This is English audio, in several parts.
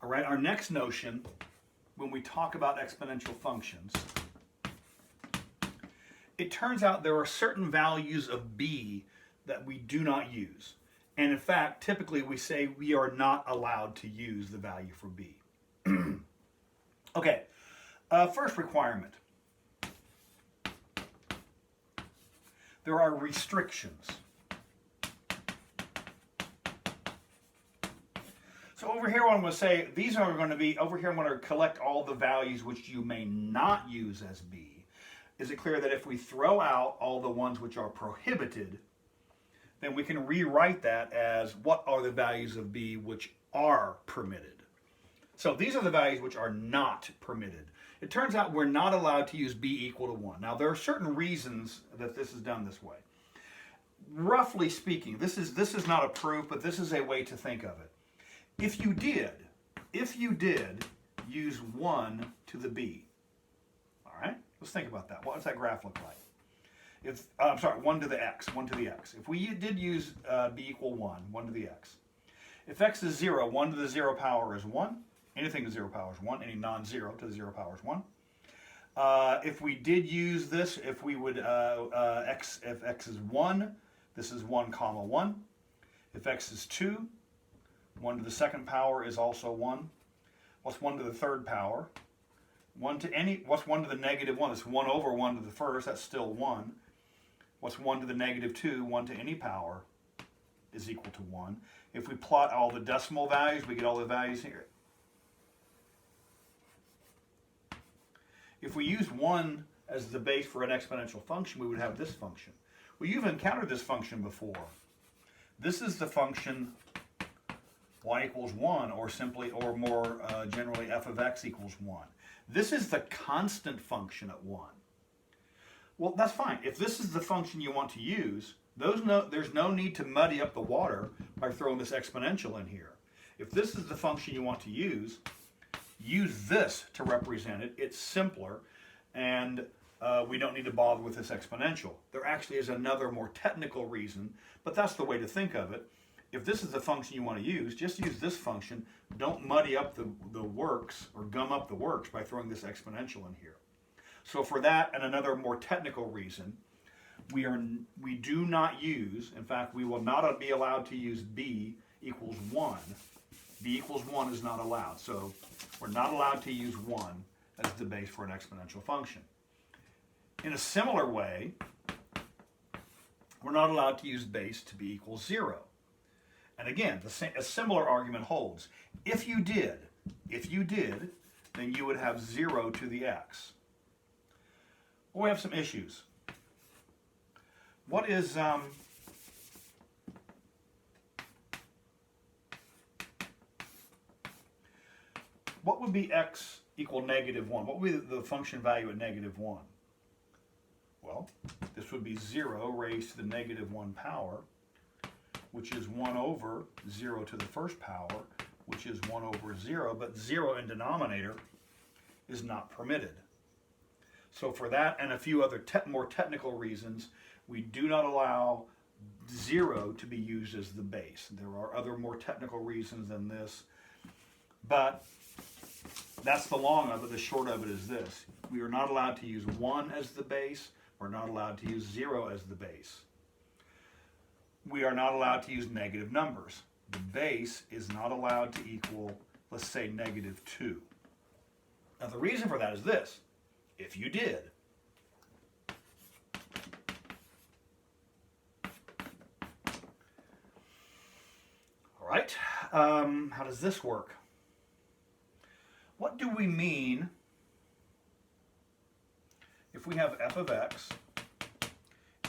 All right, our next notion when we talk about exponential functions, it turns out there are certain values of b that we do not use. And in fact, typically we say we are not allowed to use the value for b. Okay, first requirement. There are restrictions. So over here I'm going to say, these are going to be, over here I'm going to collect all the values which you may not use as b. Is it clear that if we throw out all the ones which are prohibited, then we can rewrite that as what are the values of b which are permitted? So these are the values which are not permitted. It turns out we're not allowed to use b equal to 1. Now there are certain reasons that this is done this way. Roughly speaking, this is not a proof, but this is a way to think of it. If you did use 1 to the b, all right, let's think about that. What does that graph look like? If I'm sorry, 1 to the x, 1 to the x. If we did use b equal 1 to the x. If x is 0, 1 to the 0 power is 1. Anything to 0 power is 1. Any non-zero to the 0 power is 1. If we did use this, if we would, if x is 1, this is 1 comma 1. If x is 2, 1 to the second power is also 1. What's 1 to the third power? What's 1 to the negative 1? It's 1 over 1 to the first, that's still 1. What's 1 to the negative 2? 1 to any power is equal to 1. If we plot all the decimal values, we get all the values here. If we use 1 as the base for an exponential function, we would have this function. Well, you've encountered this function before. This is the function y equals 1, or simply, or more generally, f of x equals 1. This is the constant function at 1. Well, that's fine. If this is the function you want to use, there's no need to muddy up the water by throwing this exponential in here. If this is the function you want to use this to represent it. It's simpler, and we don't need to bother with this exponential. There actually is another more technical reason, but that's the way to think of it. If this is the function you want to use, just use this function. Don't muddy up the works or gum up the works by throwing this exponential in here. So for that and another more technical reason, we do not use, in fact, we will not be allowed to use b equals 1. b equals 1 is not allowed. So we're not allowed to use 1 as the base for an exponential function. In a similar way, we're not allowed to use base to be equals 0. And again, a similar argument holds. If you did, then you would have 0 to the x. Well, we have some issues. What is what would be x equal negative 1? What would be the function value at negative 1? Well, this would be 0 raised to the negative 1 power, which is 1 over 0 to the first power, which is 1 over 0, but 0 in denominator is not permitted. So for that and a few other more technical reasons, we do not allow 0 to be used as the base. There are other more technical reasons than this, but that's the long of it. The short of it is this. We are not allowed to use 1 as the base. We're not allowed to use 0 as the base. We are not allowed to use negative numbers. The base is not allowed to equal, let's say, negative 2. Now the reason for that is this. If you did, all right, how does this work? What do we mean if we have f of x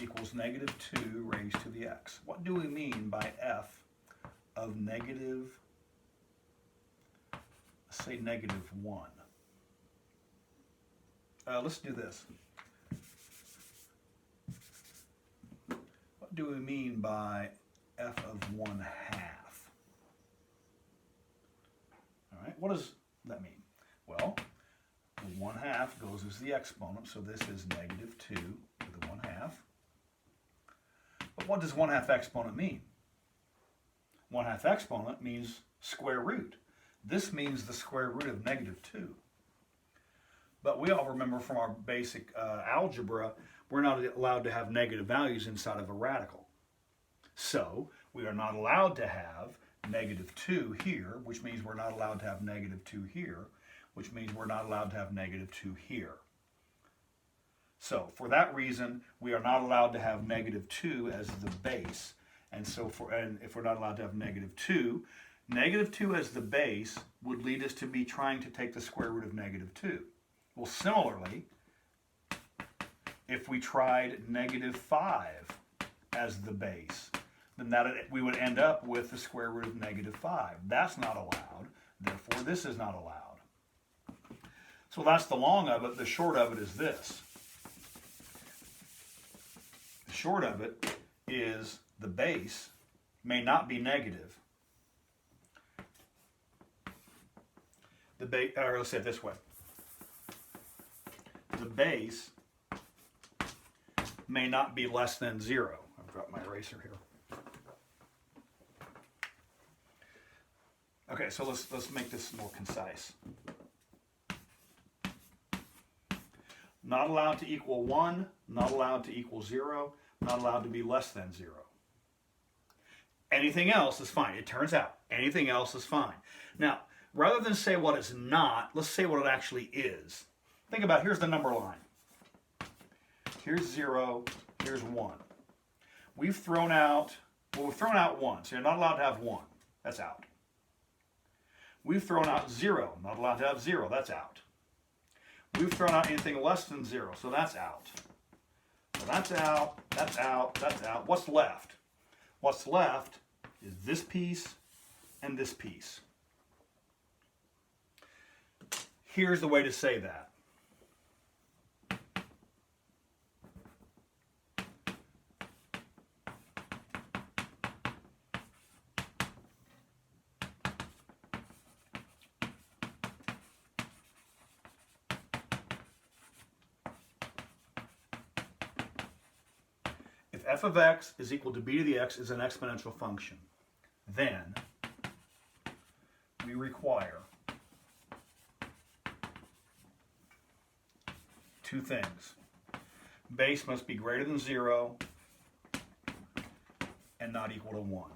equals negative 2 raised to the x? What do we mean by f of negative, let's say negative 1? Let's do this. What do we mean by f of 1/2? All right, what does that mean? Well, the 1/2 goes as the exponent, so this is negative 2 to the 1/2. But what does 1/2 exponent mean? 1/2 exponent means square root. This means the square root of negative 2. But we all remember from our basic algebra, we're not allowed to have negative values inside of a radical. So we are not allowed to have negative 2 here, which means we're not allowed to have negative 2 here, which means we're not allowed to have negative 2 here. So for that reason, we are not allowed to have negative 2 as the base. And so if we're not allowed to have negative 2 as the base would lead us to be trying to take the square root of negative 2. Well, similarly, if we tried negative 5 as the base, then we would end up with the square root of negative 5. That's not allowed. Therefore, this is not allowed. So that's the long of it. The short of it is this. The short of it is the base may not be negative. Or let's say it this way. The base may not be less than 0. I've got my eraser here. Okay, so let's make this more concise. Not allowed to equal 1, not allowed to equal 0, not allowed to be less than 0. Anything else is fine. It turns out anything else is fine. Now, rather than say what it's not, let's say what it actually is. Think about, here's the number line. Here's 0, here's 1. We've thrown out 1, so you're not allowed to have 1. That's out. We've thrown out 0, not allowed to have 0, that's out. We've thrown out anything less than 0, so that's out. So that's out, that's out, that's out. What's left? What's left is this piece and this piece. Here's the way to say that. If f of x is equal to b to the x is an exponential function, then we require two things. Base must be greater than 0 and not equal to 1.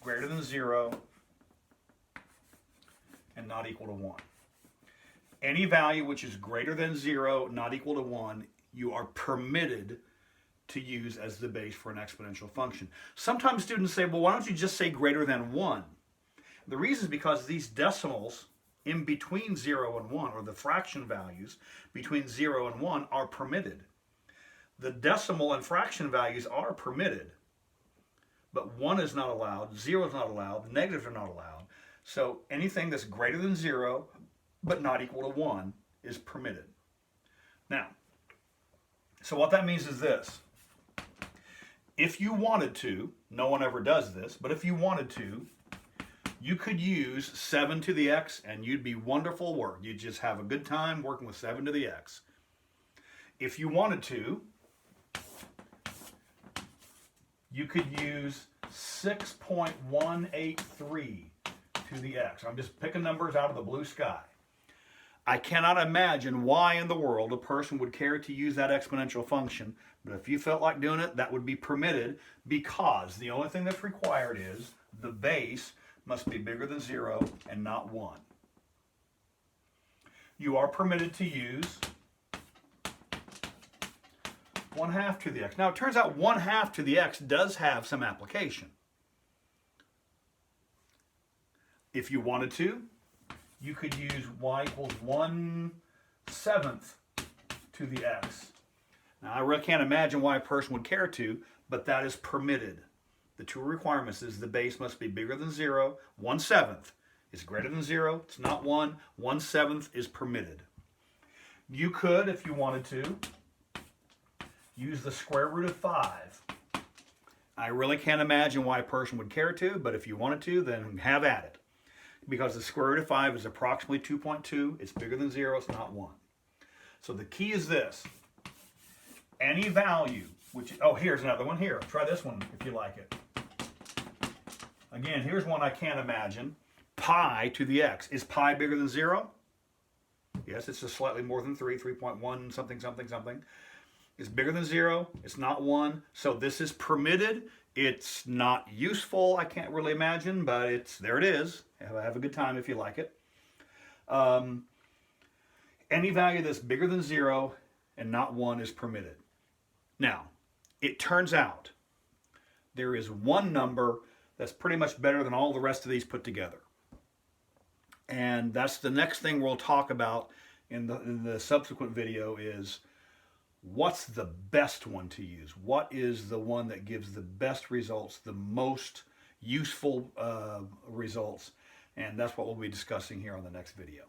Greater than 0 and not equal to 1. Any value which is greater than 0, not equal to 1, you are permitted to use as the base for an exponential function. Sometimes students say, well, why don't you just say greater than 1? The reason is because these decimals in between 0 and 1, or the fraction values between 0 and 1, are permitted. The decimal and fraction values are permitted, but 1 is not allowed, 0 is not allowed, negatives are not allowed. So anything that's greater than 0 but not equal to 1 is permitted. Now, so what that means is this. If you wanted to, no one ever does this, but if you wanted to, you could use 7 to the x and you'd be wonderful work. You'd just have a good time working with 7 to the x. If you wanted to, you could use 6.183 to the x. I'm just picking numbers out of the blue sky. I cannot imagine why in the world a person would care to use that exponential function, but if you felt like doing it, that would be permitted, because the only thing that's required is the base must be bigger than 0 and not 1. You are permitted to use 1/2 to the x. Now it turns out 1/2 to the x does have some application. If you wanted to, you could use y equals 1/7 to the x. Now I really can't imagine why a person would care to, but that is permitted. The two requirements is the base must be bigger than 0. 1/7 is greater than 0. It's not 1. 1/7 is permitted. You could, if you wanted to, use the square root of 5. I really can't imagine why a person would care to, but if you wanted to, then have at it. Because the square root of 5 is approximately 2.2. It's bigger than 0. It's not 1. So the key is this. Any value, which, oh, here's another one here. Try this one if you like it. Again, here's one I can't imagine. Pi to the x. Is pi bigger than 0? Yes, it's just slightly more than 3, 3.1 something, something, something. It's bigger than 0. It's not 1. So this is permitted. It's not useful, I can't really imagine, but there it is. Have a good time if you like it. Any value that's bigger than 0 and not 1 is permitted. Now, it turns out there is one number that's pretty much better than all the rest of these put together. And that's the next thing we'll talk about in the subsequent video is what's the best one to use? What is the one that gives the best results, the most useful results? And that's what we'll be discussing here on the next video.